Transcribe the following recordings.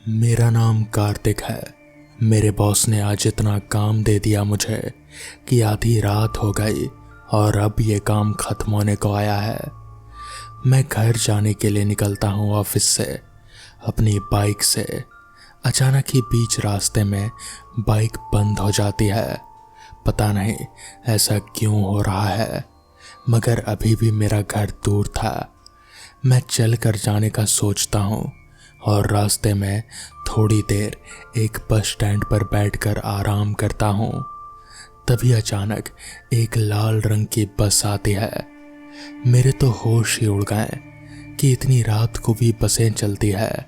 मेरा नाम कार्तिक है। मेरे बॉस ने आज इतना काम दे दिया मुझे कि आधी रात हो गई और अब ये काम खत्म होने को आया है। मैं घर जाने के लिए निकलता हूँ ऑफिस से अपनी बाइक से। अचानक ही बीच रास्ते में बाइक बंद हो जाती है। पता नहीं ऐसा क्यों हो रहा है, मगर अभी भी मेरा घर दूर था। मैं चल कर जाने का सोचता हूँ और रास्ते में थोड़ी देर एक बस स्टैंड पर बैठकर आराम करता हूँ। तभी अचानक एक लाल रंग की बस आती है। मेरे तो होश ही उड़ गए कि इतनी रात को भी बसें चलती है।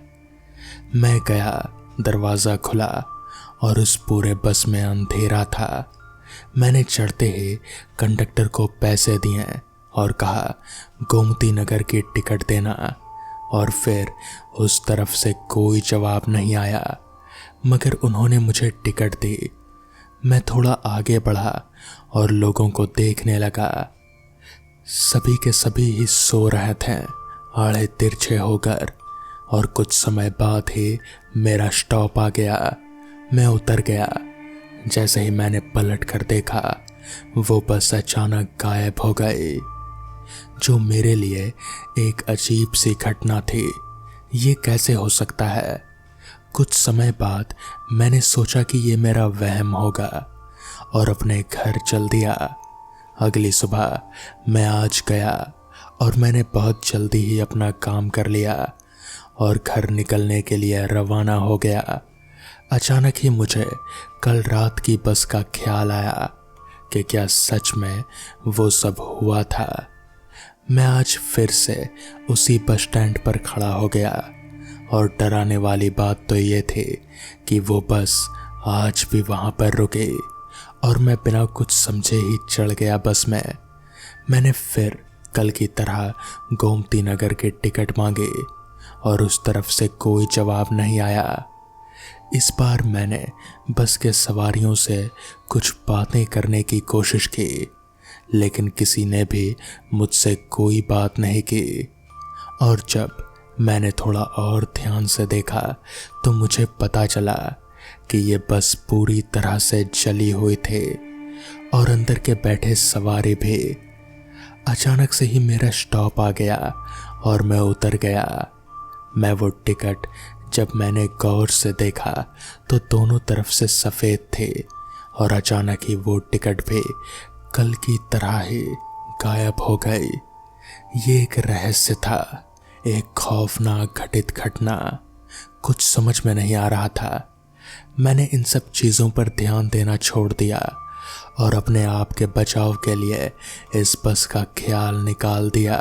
मैं गया, दरवाज़ा खुला और उस पूरे बस में अंधेरा था। मैंने चढ़ते ही कंडक्टर को पैसे दिए और कहा गोमती नगर की टिकट देना, और फिर उस तरफ से कोई जवाब नहीं आया, मगर उन्होंने मुझे टिकट दी। मैं थोड़ा आगे बढ़ा और लोगों को देखने लगा। सभी के सभी ही सो रहे थे आड़े तिरछे होकर, और कुछ समय बाद ही मेरा स्टॉप आ गया। मैं उतर गया। जैसे ही मैंने पलट कर देखा, वो बस अचानक गायब हो गई, जो मेरे लिए एक अजीब सी घटना थी। ये कैसे हो सकता है? कुछ समय बाद मैंने सोचा कि ये मेरा वहम होगा और अपने घर चल दिया। अगली सुबह मैं आज गया और मैंने बहुत जल्दी ही अपना काम कर लिया और घर निकलने के लिए रवाना हो गया। अचानक ही मुझे कल रात की बस का ख्याल आया कि क्या सच में वो सब हुआ था। मैं आज फिर से उसी बस स्टैंड पर खड़ा हो गया, और डराने वाली बात तो ये थी कि वो बस आज भी वहाँ पर रुकी और मैं बिना कुछ समझे ही चढ़ गया बस में। मैंने फिर कल की तरह गोमती नगर की टिकट मांगी और उस तरफ से कोई जवाब नहीं आया। इस बार मैंने बस के सवारियों से कुछ बातें करने की कोशिश की, लेकिन किसी ने भी मुझसे कोई बात नहीं की। और जब मैंने थोड़ा और ध्यान से देखा तो मुझे पता चला कि ये बस पूरी तरह से जली हुई थी और अंदर के बैठे सवारी भी। अचानक से ही मेरा स्टॉप आ गया और मैं उतर गया। मैं वो टिकट जब मैंने गौर से देखा तो दोनों तरफ से सफ़ेद थे, और अचानक ही वो टिकट भी कल की तरह ही गायब हो गई। ये एक रहस्य था, एक खौफनाक घटित घटना। कुछ समझ में नहीं आ रहा था। मैंने इन सब चीज़ों पर ध्यान देना छोड़ दिया और अपने आप के बचाव के लिए इस बस का ख्याल निकाल दिया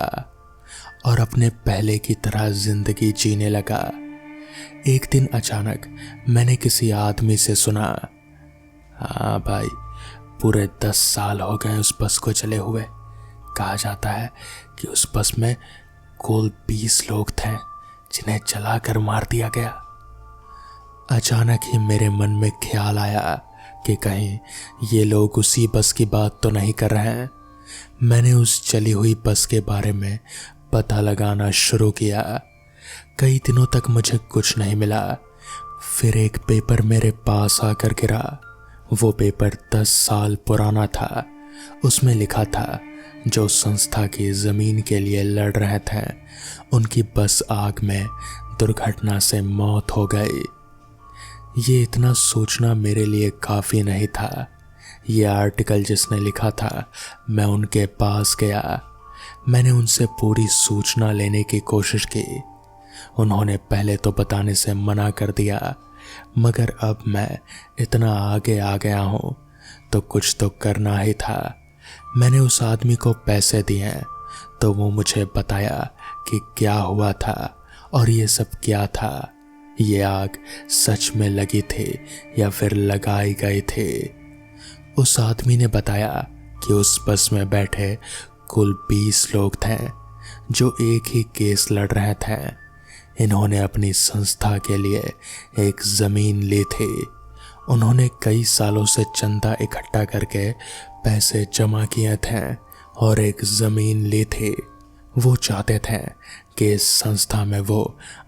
और अपने पहले की तरह जिंदगी जीने लगा। एक दिन अचानक मैंने किसी आदमी से सुना, हाँ भाई, पूरे 10 साल हो गए उस बस को चले हुए। कहा जाता है कि उस बस में कुल 20 लोग थे जिन्हें जलाकर मार दिया गया। अचानक ही मेरे मन में ख्याल आया कि कहीं ये लोग उसी बस की बात तो नहीं कर रहे हैं। मैंने उस जली हुई बस के बारे में पता लगाना शुरू किया। कई दिनों तक मुझे कुछ नहीं मिला। फिर एक पेपर मेरे पास आकर गिरा। वो पेपर 10 साल पुराना था। उसमें लिखा था, जो संस्था की ज़मीन के लिए लड़ रहे थे उनकी बस आग में दुर्घटना से मौत हो गई। ये इतना सोचना मेरे लिए काफ़ी नहीं था। ये आर्टिकल जिसने लिखा था, मैं उनके पास गया। मैंने उनसे पूरी सूचना लेने की कोशिश की। उन्होंने पहले तो बताने से मना कर दिया, मगर अब मैं इतना आगे आ गया हूँ तो कुछ तो करना ही था। मैंने उस आदमी को पैसे दिए तो वो मुझे बताया कि क्या हुआ था और ये सब क्या था। ये आग सच में लगी थी या फिर लगाई गई थी। उस आदमी ने बताया कि उस बस में बैठे कुल 20 लोग थे जो एक ही केस लड़ रहे थे। इन्होंने अपनी संस्था के लिए एक ज़मीन ली थी। उन्होंने कई सालों से चंदा इकट्ठा करके पैसे जमा किए थे और एक ज़मीन ली थी। वो चाहते थे कि इस संस्था में वो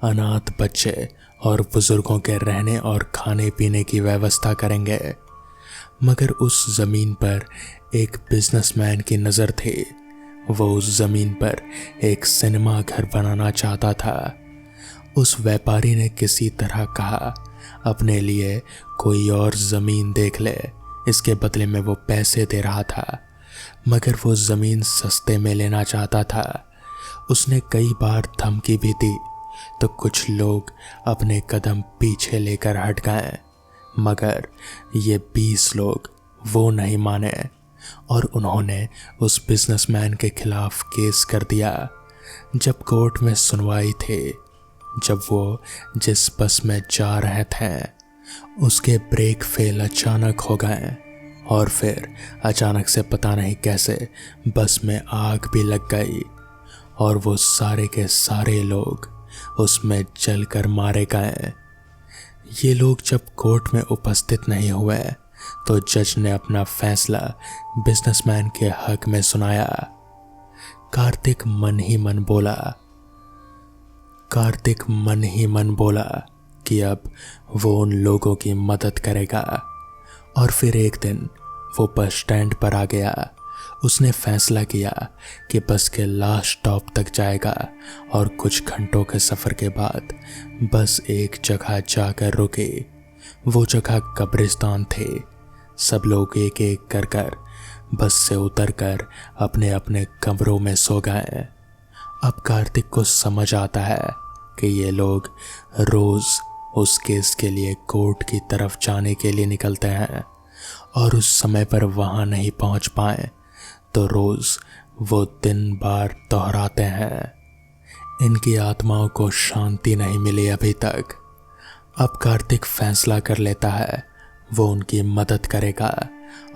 अनाथ बच्चे और बुजुर्गों के रहने और खाने पीने की व्यवस्था करेंगे। मगर उस जमीन पर एक बिजनेसमैन की नज़र थी। वो उस जमीन पर एक सिनेमा घर बनाना चाहता था। उस व्यापारी ने किसी तरह कहा अपने लिए कोई और जमीन देख ले, इसके बदले में वो पैसे दे रहा था। मगर वो जमीन सस्ते में लेना चाहता था। उसने कई बार धमकी भी दी तो कुछ लोग अपने कदम पीछे लेकर हट गए, मगर ये 20 लोग वो नहीं माने और उन्होंने उस बिजनेसमैन के खिलाफ केस कर दिया। जब कोर्ट में सुनवाई थी, जब वो जिस बस में जा रहे थे उसके ब्रेक फेल अचानक हो गए और फिर अचानक से पता नहीं कैसे बस में आग भी लग गई और वो सारे के सारे लोग उसमें जलकर मारे गए। ये लोग जब कोर्ट में उपस्थित नहीं हुए तो जज ने अपना फैसला बिजनेसमैन के हक में सुनाया। कार्तिक मन ही मन बोला कि अब वो उन लोगों की मदद करेगा। और फिर एक दिन वो बस स्टैंड पर आ गया। उसने फैसला किया कि बस के लास्ट स्टॉप तक जाएगा और कुछ घंटों के सफ़र के बाद बस एक जगह जाकर रुकी। वो जगह कब्रिस्तान थे। सब लोग एक एक कर बस से उतरकर अपने अपने कमरों में सो गए। अब कार्तिक को समझ आता है कि ये लोग रोज़ उस केस के लिए कोर्ट की तरफ जाने के लिए निकलते हैं और उस समय पर वहाँ नहीं पहुँच पाए तो रोज़ वो दिन बार दोहराते हैं। इनकी आत्माओं को शांति नहीं मिली अभी तक। अब कार्तिक फैसला कर लेता है वो उनकी मदद करेगा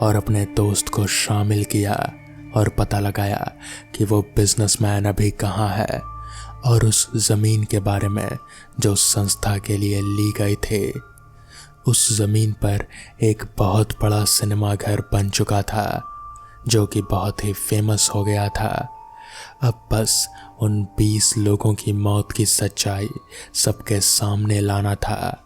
और अपने दोस्त को शामिल किया और पता लगाया कि वो बिजनेसमैन अभी कहाँ है और उस ज़मीन के बारे में जो संस्था के लिए ली गई थी। उस ज़मीन पर एक बहुत बड़ा सिनेमा घर बन चुका था जो कि बहुत ही फेमस हो गया था। अब बस उन 20 लोगों की मौत की सच्चाई सबके सामने लाना था।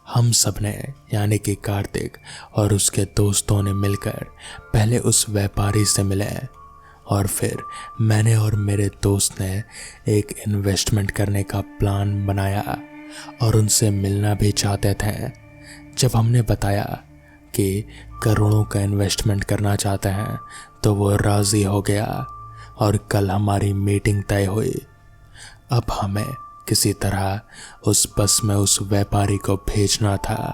हम सब ने यानी कि कार्तिक और उसके दोस्तों ने मिलकर पहले उस व्यापारी से मिले और फिर मैंने और मेरे दोस्त ने एक इन्वेस्टमेंट करने का प्लान बनाया और उनसे मिलना भी चाहते थे। जब हमने बताया कि करोड़ों का इन्वेस्टमेंट करना चाहते हैं तो वो राज़ी हो गया और कल हमारी मीटिंग तय हुई। अब हमें किसी तरह उस बस में उस व्यापारी को भेजना था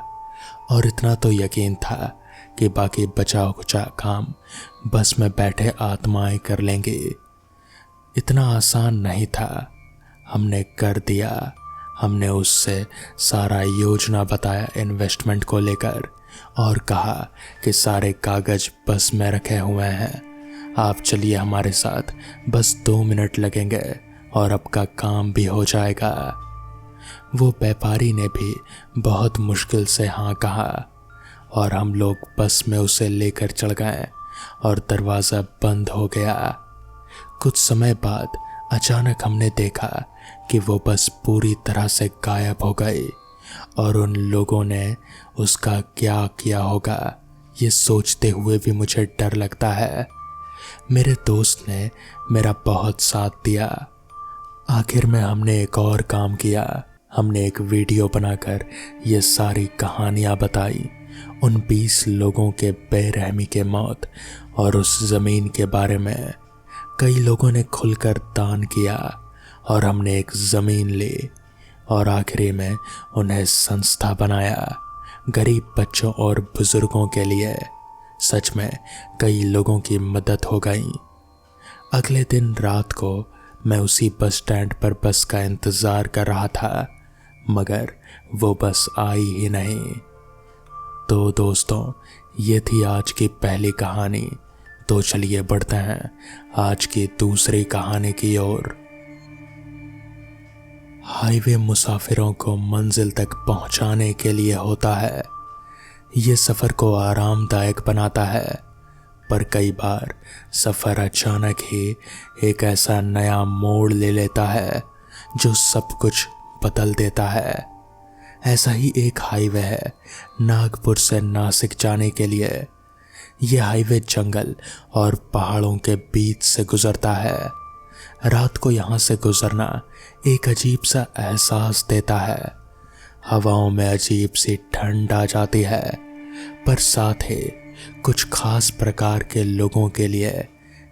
और इतना तो यकीन था कि बाकी बचा खुचा काम बस में बैठे आत्माएं कर लेंगी। इतना आसान नहीं था। हमने कर दिया। हमने उससे सारा योजना बताया इन्वेस्टमेंट को लेकर और कहा कि सारे कागज बस में रखे हुए हैं, आप चलिए हमारे साथ, बस 2 मिनट लगेंगे और आपका काम भी हो जाएगा। वो व्यापारी ने भी बहुत मुश्किल से हाँ कहा और हम लोग बस में उसे लेकर चढ़ गए और दरवाज़ा बंद हो गया। कुछ समय बाद अचानक हमने देखा कि वो बस पूरी तरह से गायब हो गई और उन लोगों ने उसका क्या किया होगा ये सोचते हुए भी मुझे डर लगता है। मेरे दोस्त ने मेरा बहुत साथ दिया। आखिर में हमने एक और काम किया। हमने एक वीडियो बनाकर ये सारी कहानियाँ बताई, उन 20 लोगों के बेरहमी के मौत और उस ज़मीन के बारे में। कई लोगों ने खुलकर दान किया और हमने एक ज़मीन ली और आखिरी में उन्हें संस्था बनाया गरीब बच्चों और बुज़ुर्गों के लिए। सच में कई लोगों की मदद हो गई। अगले दिन रात को मैं उसी बस स्टैंड पर बस का इंतज़ार कर रहा था, मगर वो बस आई ही नहीं। तो दोस्तों, ये थी आज की पहली कहानी। तो चलिए बढ़ते हैं आज की दूसरी कहानी की ओर। हाईवे मुसाफिरों को मंजिल तक पहुंचाने के लिए होता है। ये सफ़र को आरामदायक बनाता है, पर कई बार सफ़र अचानक ही एक ऐसा नया मोड़ ले लेता है जो सब कुछ बदल देता है। ऐसा ही एक हाईवे है नागपुर से नासिक जाने के लिए। यह हाईवे जंगल और पहाड़ों के बीच से गुजरता है। रात को यहाँ से गुजरना एक अजीब सा एहसास देता है। हवाओं में अजीब सी ठंड आ जाती है, पर साथ ही कुछ खास प्रकार के लोगों के लिए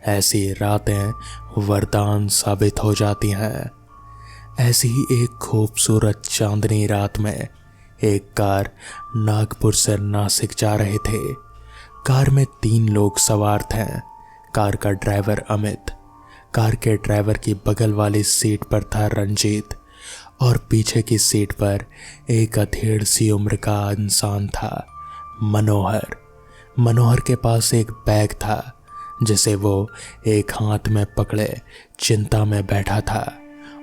ऐसी रातें वरदान साबित हो जाती हैं। ऐसी ही एक खूबसूरत चांदनी रात में एक कार नागपुर से नासिक जा रहे थे। कार में 3 लोग सवार थे। कार का ड्राइवर अमित, कार के ड्राइवर की बगल वाली सीट पर था रंजीत और पीछे की सीट पर एक अधेड़ सी उम्र का इंसान था, मनोहर। मनोहर के पास एक बैग था जिसे वो एक हाथ में पकड़े चिंता में बैठा था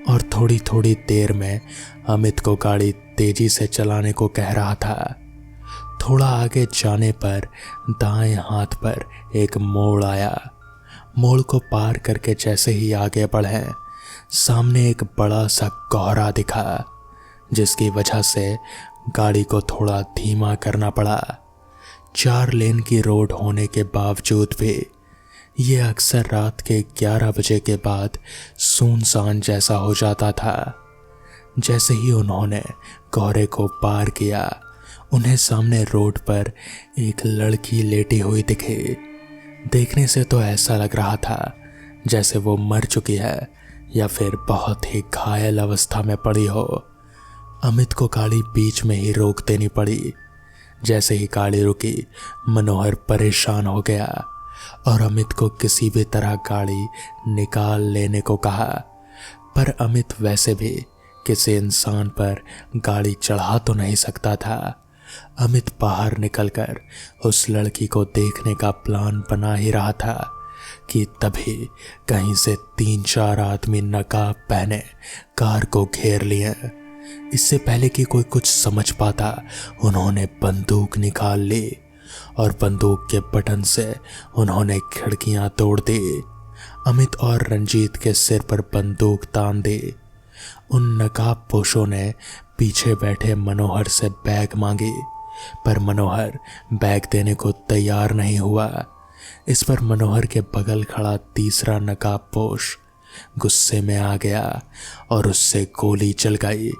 और थोड़ी थोड़ी देर में अमित को गाड़ी तेजी से चलाने को कह रहा था। थोड़ा आगे जाने पर दाएं हाथ पर एक मोड़ आया। मोड़ को पार करके जैसे ही आगे बढ़े, सामने एक बड़ा सा कोहरा दिखा, जिसकी वजह से गाड़ी को थोड़ा धीमा करना पड़ा। 4 लेन की रोड होने के बावजूद भी ये अक्सर रात के 11 बजे के बाद सुनसान जैसा हो जाता था। जैसे ही उन्होंने कोहरे को पार किया, उन्हें सामने रोड पर एक लड़की लेटी हुई दिखी। देखने से तो ऐसा लग रहा था जैसे वो मर चुकी है या फिर बहुत ही घायल अवस्था में पड़ी हो। अमित को गाड़ी बीच में ही रोक देनी पड़ी। जैसे ही गाड़ी रुकी, मनोहर परेशान हो गया और अमित को किसी भी तरह गाड़ी निकाल लेने को कहा। पर अमित वैसे भी किसी इंसान पर गाड़ी चढ़ा तो नहीं सकता था। अमित बाहर निकलकर उस लड़की को देखने का प्लान बना ही रहा था कि तभी कहीं से 3-4 आदमी नकाब पहने कार को घेर लिए। इससे पहले कि कोई कुछ समझ पाता, उन्होंने बंदूक निकाल ली और बंदूक के बटन से उन्होंने खिड़कियां तोड़ दी। अमित और रंजीत के सिर पर बंदूक तान दी। उन नकाब पोशों ने पीछे बैठे मनोहर से बैग मांगी, पर मनोहर बैग देने को तैयार नहीं हुआ। इस पर मनोहर के बगल खड़ा तीसरा नकाब पोश गुस्से में आ गया और उससे गोली चल गई।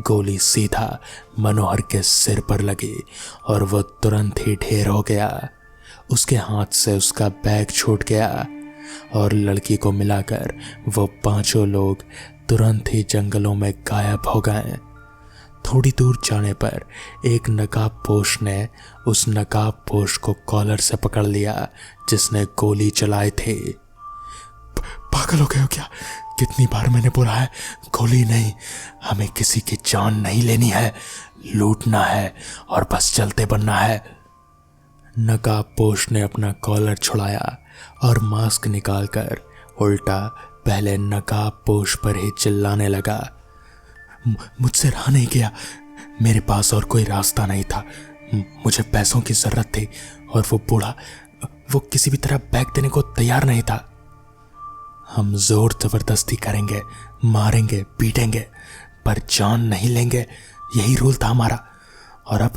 गोली सीधा मनोहर के सिर पर लगी और वो तुरंत ही ढेर हो गया। उसके हाथ से उसका बैग छूट गया और लड़की को मिलाकर वो 5 लोग तुरंत ही जंगलों में गायब हो गए। थोड़ी दूर जाने पर एक नकाब पोश ने उस नकाब पोश को कॉलर से पकड़ लिया जिसने गोली चलाई थी। पागल हो गए हो क्या? कितनी बार मैंने बोला है गोली नहीं, हमें किसी की जान नहीं लेनी है, लूटना है और बस चलते बनना है। नकाब पोश ने अपना कॉलर छुड़ाया और मास्क निकालकर उल्टा पहले नकाब पोश पर ही चिल्लाने लगा। मुझसे रहा नहीं गया, मेरे पास और कोई रास्ता नहीं था। मुझे पैसों की जरूरत थी और वो बूढ़ा, वो किसी भी तरह बैग देने को तैयार नहीं था। हम जोर जबरदस्ती करेंगे, मारेंगे, पीटेंगे, पर जान नहीं लेंगे, यही रूल था हमारा। और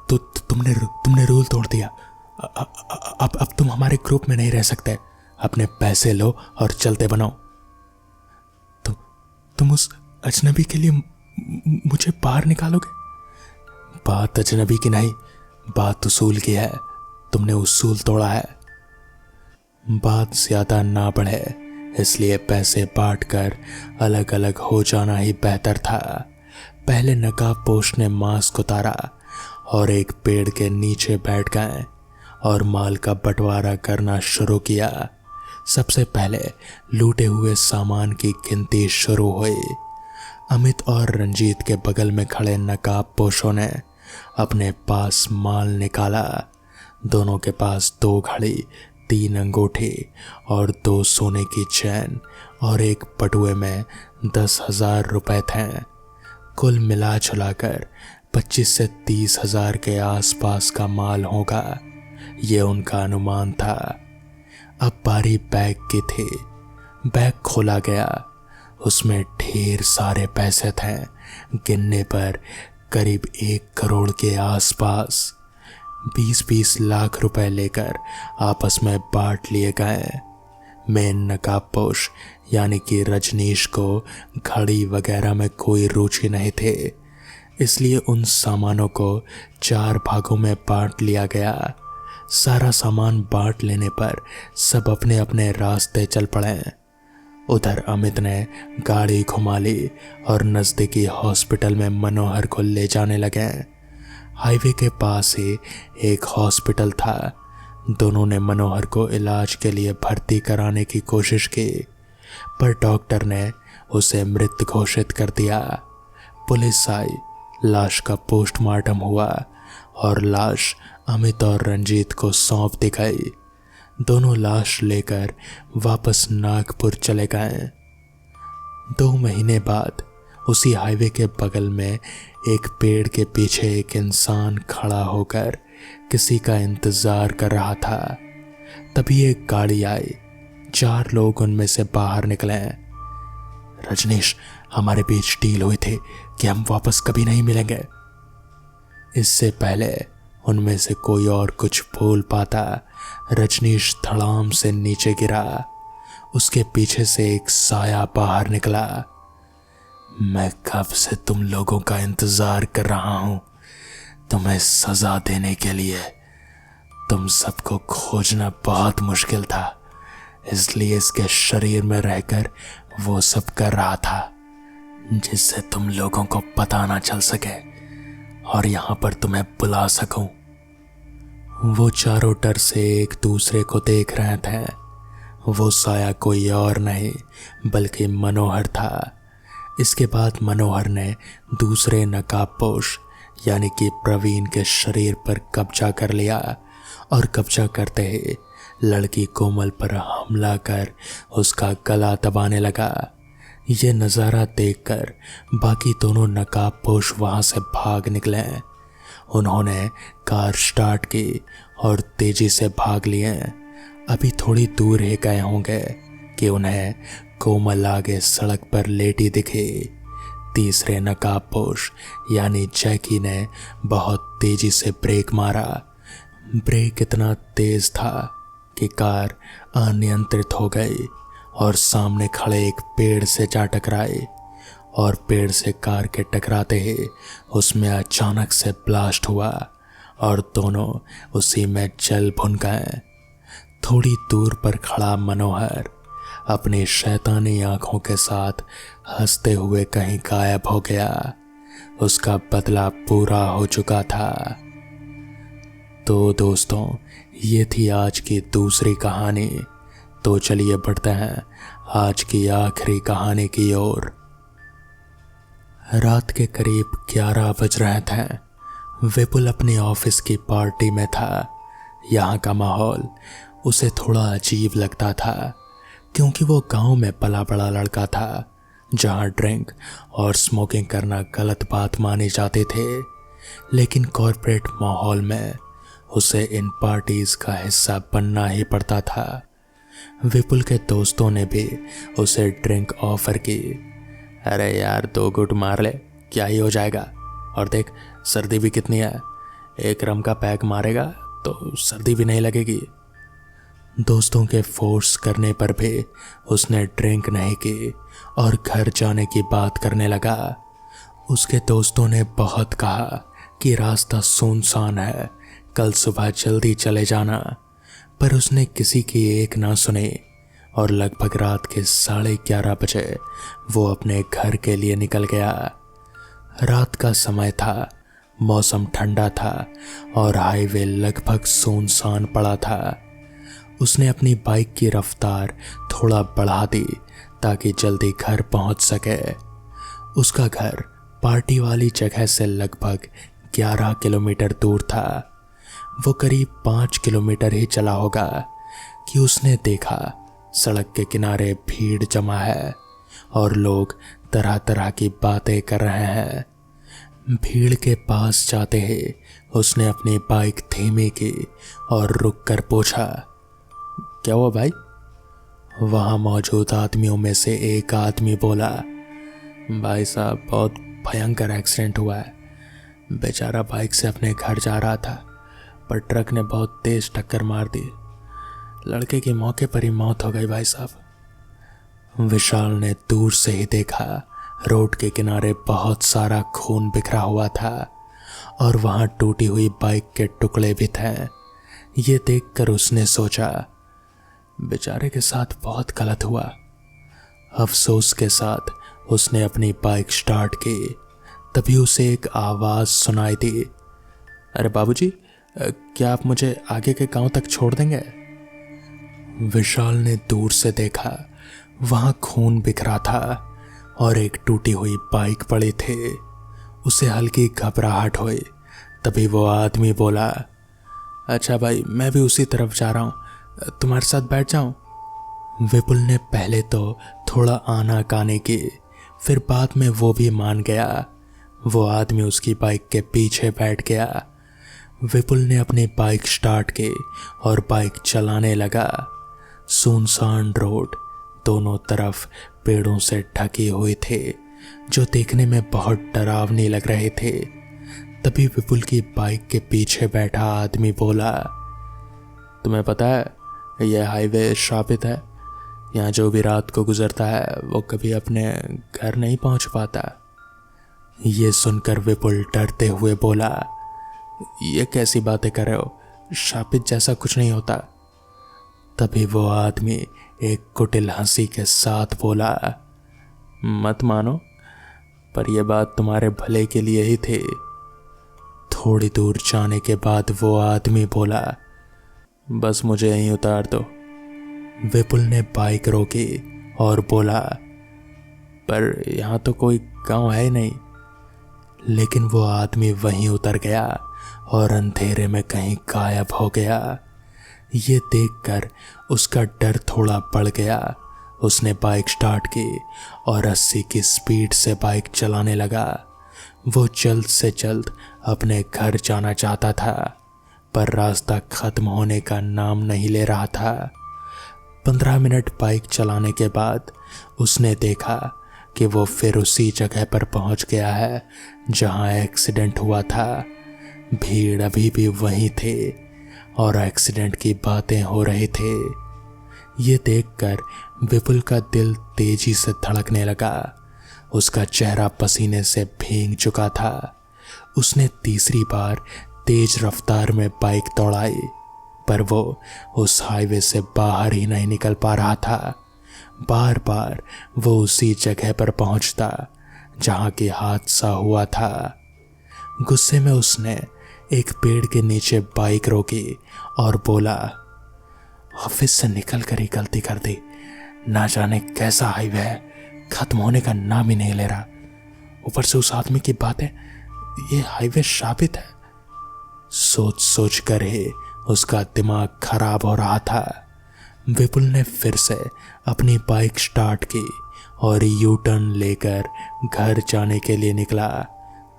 तुमने रूल तोड़ दिया। अब तुम हमारे ग्रुप में नहीं रह सकते। अपने पैसे लो और चलते बनो। तुम उस अजनबी के लिए मुझे बाहर निकालोगे? बात अजनबी की नहीं, बात उसूल की है। तुमने उसूल तोड़ा है। बात ज्यादा ना बढ़े, इसलिए पैसे बांटकर अलग अलग हो जाना ही बेहतर था। पहले नकाबपोश ने मास्क उतारा और एक पेड़ के नीचे बैठ गए और माल का बंटवारा करना शुरू किया। सबसे पहले लूटे हुए सामान की गिनती शुरू हुई। अमित और रंजीत के बगल में खड़े नकाबपोशों ने अपने पास माल निकाला। दोनों के पास 2 घड़ी, 3 अंगूठी और 2 सोने की चैन और एक बटुए में 10,000 रुपए थे। कुल मिला जुलाकर 25 से 30 हज़ार के आसपास का माल होगा। ये उनका अनुमान था। अब बारी बैग की थी। बैग खोला गया। उसमें ढेर सारे पैसे थे, गिनने पर करीब 1 करोड़ के आसपास। 20-20 लाख रुपए लेकर आपस में बांट लिए गए। मेन नकाबपोश यानी कि रजनीश को घड़ी वगैरह में कोई रुचि नहीं थे, इसलिए उन सामानों को 4 भागों में बांट लिया गया। सारा सामान बांट लेने पर सब अपने अपने रास्ते चल पड़े। उधर अमित ने गाड़ी घुमा ली और नज़दीकी हॉस्पिटल में मनोहर को ले जाने लगे। हाईवे के पास ही एक हॉस्पिटल था। दोनों ने मनोहर को इलाज के लिए भर्ती कराने की कोशिश की, पर डॉक्टर ने उसे मृत घोषित कर दिया। पुलिस आई, लाश का पोस्टमार्टम हुआ और लाश अमित और रंजीत को सौंप दी गई। दोनों लाश लेकर वापस नागपुर चले गए। 2 महीने बाद उसी हाईवे के बगल में एक पेड़ के पीछे एक इंसान खड़ा होकर किसी का इंतजार कर रहा था। तभी एक गाड़ी आई। 4 लोग उनमें से बाहर निकले। रजनीश, हमारे बीच डील हुई थी कि हम वापस कभी नहीं मिलेंगे। इससे पहले उनमें से कोई और कुछ बोल पाता, रजनीश धड़ाम से नीचे गिरा। उसके पीछे से एक साया बाहर निकला। मैं कब से तुम लोगों का इंतजार कर रहा हूं, तुम्हें सजा देने के लिए। तुम सबको खोजना बहुत मुश्किल था, इसलिए इसके शरीर में रहकर वो सब कर रहा था जिससे तुम लोगों को पता ना चल सके और यहां पर तुम्हें बुला सकूं। वो चारों डर से एक दूसरे को देख रहे थे। वो साया कोई और नहीं बल्कि मनोहर था। इसके बाद मनोहर ने दूसरे नकाबपोश यानी कि प्रवीण के शरीर पर कब्जा कर लिया और कब्जा करते ही लड़की कोमल पर हमला कर उसका गला दबाने लगा। ये नज़ारा देखकर बाकी दोनों नकाबपोश वहाँ से भाग निकले। उन्होंने कार स्टार्ट की और तेजी से भाग लिए। अभी थोड़ी दूर ही गए होंगे कि उन्हें कोमल आगे सड़क पर लेटी दिखी। तीसरे नकाबपोश यानी जैकी ने बहुत तेजी से ब्रेक मारा। ब्रेक इतना तेज था कि कार अनियंत्रित हो गई और सामने खड़े एक पेड़ से जा टकराई और पेड़ से कार के टकराते ही उसमें अचानक से ब्लास्ट हुआ और दोनों उसी में जल भुन गए। थोड़ी दूर पर खड़ा मनोहर अपनी शैतानी आंखों के साथ हंसते हुए कहीं गायब हो गया। उसका बदला पूरा हो चुका था। तो दोस्तों, ये थी आज की दूसरी कहानी। तो चलिए बढ़ते हैं आज की आखिरी कहानी की ओर। रात के करीब 11 बज रहे थे। विपुल अपनी ऑफिस की पार्टी में था। यहाँ का माहौल उसे थोड़ा अजीब लगता था क्योंकि वो गांव में पला बड़ा लड़का था जहाँ ड्रिंक और स्मोकिंग करना गलत बात माने जाते थे, लेकिन कॉर्पोरेट माहौल में उसे इन पार्टीज का हिस्सा बनना ही पड़ता था। विपुल के दोस्तों ने भी उसे ड्रिंक ऑफर की। अरे यार 2 घुट मार ले, क्या ही हो जाएगा, और देख सर्दी भी कितनी है, 1 रम का पैक मारेगा तो सर्दी भी नहीं लगेगी। दोस्तों के फोर्स करने पर भी उसने ड्रिंक नहीं की और घर जाने की बात करने लगा। उसके दोस्तों ने बहुत कहा कि रास्ता सुनसान है, कल सुबह जल्दी चले जाना, पर उसने किसी की एक ना सुनी और लगभग रात के 11:30 बजे वो अपने घर के लिए निकल गया। रात का समय था, मौसम ठंडा था और हाईवे लगभग सुनसान पड़ा था। उसने अपनी बाइक की रफ्तार थोड़ा बढ़ा दी ताकि जल्दी घर पहुंच सके। उसका घर पार्टी वाली जगह से लगभग 11 किलोमीटर दूर था। वो करीब 5 किलोमीटर ही चला होगा कि उसने देखा सड़क के किनारे भीड़ जमा है और लोग तरह तरह की बातें कर रहे हैं। भीड़ के पास जाते ही उसने अपनी बाइक धीमी की और रुक कर पूछा, क्या हुआ भाई? वहां मौजूद आदमियों में से एक आदमी बोला, भाई साहब बहुत भयंकर एक्सीडेंट हुआ है। बेचारा बाइक से अपने घर जा रहा था पर ट्रक ने बहुत तेज टक्कर मार दी। लड़के की मौके पर ही मौत हो गई भाई साहब। विशाल ने दूर से ही देखा रोड के किनारे बहुत सारा खून बिखरा हुआ था और वहां टूटी हुई बाइक के टुकड़े भी थे। ये देखकर उसने सोचा, बेचारे के साथ बहुत गलत हुआ। अफसोस के साथ उसने अपनी बाइक स्टार्ट की। तभी उसे एक आवाज सुनाई दी, अरे बाबूजी, क्या आप मुझे आगे के गांव तक छोड़ देंगे? विशाल ने दूर से देखा, वहां खून बिखरा था और एक टूटी हुई बाइक पड़ी थी। उसे हल्की घबराहट हुई। तभी वो आदमी बोला, अच्छा भाई, मैं भी उसी तरफ जा रहा हूं, तुम्हारे साथ बैठ जाऊं? विपुल ने पहले तो थोड़ा आनाकानी की, फिर बाद में वो भी मान गया। वो आदमी उसकी बाइक के पीछे बैठ गया। विपुल ने अपनी बाइक स्टार्ट की और बाइक चलाने लगा। सुनसान रोड, दोनों तरफ पेड़ों से ढकी हुई थी जो देखने में बहुत डरावनी लग रहे थे। तभी विपुल की बाइक के पीछे बैठा आदमी बोला, तुम्हें पता है यह हाईवे श्रापित है। यहाँ जो भी रात को गुजरता है वो कभी अपने घर नहीं पहुंच पाता। ये सुनकर विपुल डरते हुए बोला, ये कैसी बातें कर रहे हो? श्रापित जैसा कुछ नहीं होता। तभी वो आदमी एक कुटिल हंसी के साथ बोला, मत मानो, पर यह बात तुम्हारे भले के लिए ही थी। थोड़ी दूर जाने के बाद वो आदमी बोला, बस मुझे यहीं उतार दो। विपुल ने बाइक रोकी और बोला, पर यहाँ तो कोई गांव है ही नहीं। लेकिन वो आदमी वहीं उतर गया और अंधेरे में कहीं गायब हो गया। ये देखकर उसका डर थोड़ा बढ़ गया। उसने बाइक स्टार्ट की और 80 की स्पीड से बाइक चलाने लगा। वो जल्द से जल्द अपने घर जाना चाहता था, पर रास्ता खत्म होने का नाम नहीं ले रहा था। 15 मिनट बाइक चलाने के बाद उसने देखा कि वो फिर उसी जगह पर पहुंच गया है जहां एक्सीडेंट हुआ था। भीड़ अभी भी वहीं थे और एक्सीडेंट की बातें हो रही थे। ये देखकर विपुल का दिल तेजी से धड़कने लगा। उसका चेहरा पसीने से भीग चुका था। उसने तीसरी बार तेज रफ्तार में बाइक दौड़ाई, पर वो उस हाईवे से बाहर ही नहीं निकल पा रहा था। बार बार वो उसी जगह पर पहुंचता जहां की हादसा हुआ था। गुस्से में उसने एक पेड़ के नीचे बाइक रोकी और बोला, ऑफिस से निकल कर ही गलती कर दी। ना जाने कैसा हाईवे है, खत्म होने का नाम ही नहीं ले रहा। ऊपर से उस आदमी की बातें, ये हाईवे श्रापित है। सोच सोच कर ही उसका दिमाग खराब हो रहा था। विपुल ने फिर से अपनी बाइक स्टार्ट की और यू टर्न लेकर घर जाने के लिए निकला।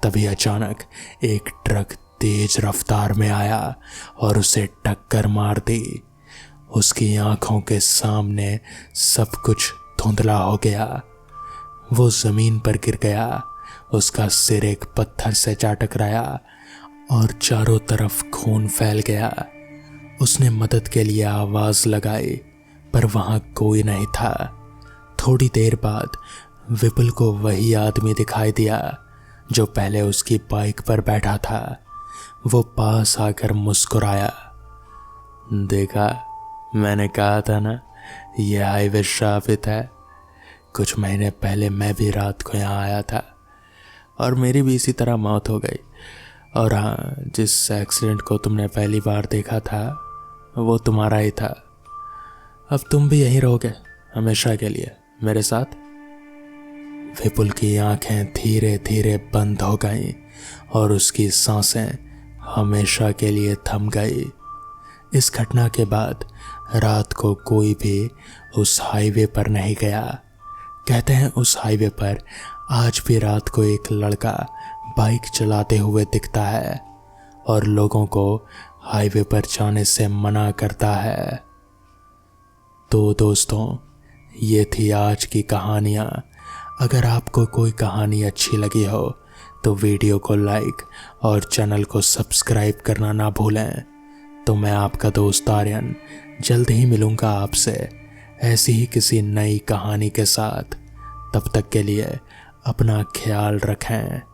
तभी अचानक एक ट्रक तेज रफ्तार में आया और उसे टक्कर मार दी। उसकी आंखों के सामने सब कुछ धुंधला हो गया। वो जमीन पर गिर गया। उसका सिर एक पत्थर से जा टकराया और चारों तरफ खून फैल गया। उसने मदद के लिए आवाज लगाई, पर वहां कोई नहीं था। थोड़ी देर बाद विपुल को वही आदमी दिखाई दिया जो पहले उसकी बाइक पर बैठा था। वो पास आकर मुस्कुराया, देखा, मैंने कहा था ना, यह हाईवे श्रापित है। कुछ महीने पहले मैं भी रात को यहाँ आया था और मेरी भी इसी तरह मौत हो गई। और हाँ, जिस एक्सीडेंट को तुमने पहली बार देखा था वो तुम्हारा ही था। अब तुम भी यहीं रहोगे हमेशा के लिए मेरे साथ। विपुल की आंखें धीरे धीरे बंद हो गईं और उसकी सांसें हमेशा के लिए थम गई। इस घटना के बाद रात को कोई भी उस हाईवे पर नहीं गया। कहते हैं उस हाईवे पर आज भी रात को एक लड़का बाइक चलाते हुए दिखता है और लोगों को हाईवे पर जाने से मना करता है। तो दोस्तों, ये थी आज की कहानियाँ। अगर आपको कोई कहानी अच्छी लगी हो तो वीडियो को लाइक और चैनल को सब्सक्राइब करना ना भूलें। तो मैं आपका दोस्त आर्यन जल्द ही मिलूँगा आपसे ऐसी ही किसी नई कहानी के साथ। तब तक के लिए अपना ख्याल रखें।